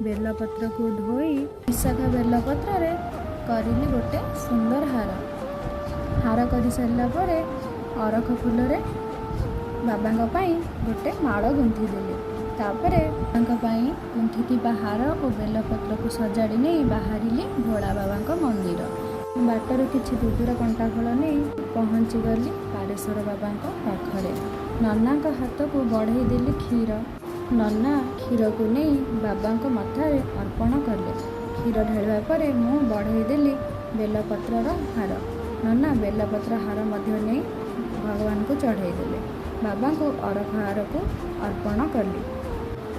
बेलपत्र को धोई विशाखा बेलपत्र करिली गोटे सुंदर हार कर सारा पर अरख फूल बाबा गोटे माड़ गुंथी देली। तापरे गुंथी हार और बेलपत्र को सजाड़ी नहीं बाहरिली भोला बाबा मंदिर। बाटर किछि दुदूर कंटा फल नहीं पहुँची गली पारेश्वर बाबा पाखरे। नना हाथ को बढ़ई देली क्षीर। नना क्षीर को नहीं बाबा मथारे अर्पण कले। क्षीर ढालिबा परे मु बढ़ई देली बेलपत्र हार। नना बेलपत्र हार मध्य नहीं भगवान को चढ़ाई देले। बाबा को अरख हार को अर्पण कली।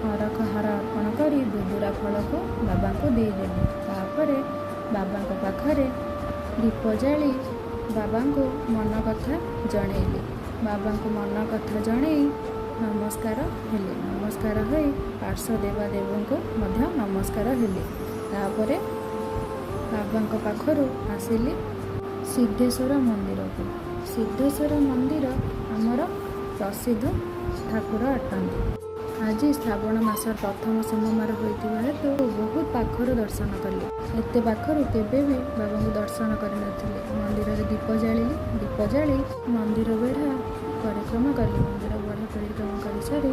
अरख हार अर्पण करी दुदूरा फल को बाबा को देदेली। तापर बाबा पाखरे दीप जाली बाबा को मन कथा जनइली। बाबा को मन कथा जनई नमस्कार हेले। नमस्कार हो पार्श्व देवादेव को मध्य नमस्कार हेले। तापर बाबा पाखर आसिली सिद्धेश्वर मंदिर को। सिद्धेश्वर मंदिर आमर प्रसिद्ध ठाकुर अटंती। आज श्रावण मास प्रथम सोमवार होता हेतु बहुत पाखर दर्शन कले। एत पाखर केवे भी बाबा को दर्शन करन। मंदिर में दीप जाली। दीप जाली मंदिर बेढ़ा परिक्रमा कली। मंदिर बेढ़ा परिक्रमा कर सारी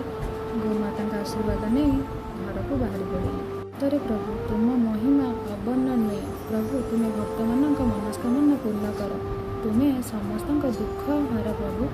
गोमाता आशीर्वाद नहीं घर को बाहरी पड़े। तरे प्रभु तुम महिमा अवर्णनीय। प्रभु तुम्हें भक्त मान मनस्कामना पूर्ण कर। तुम्हें समस्त दुख हार प्रभु।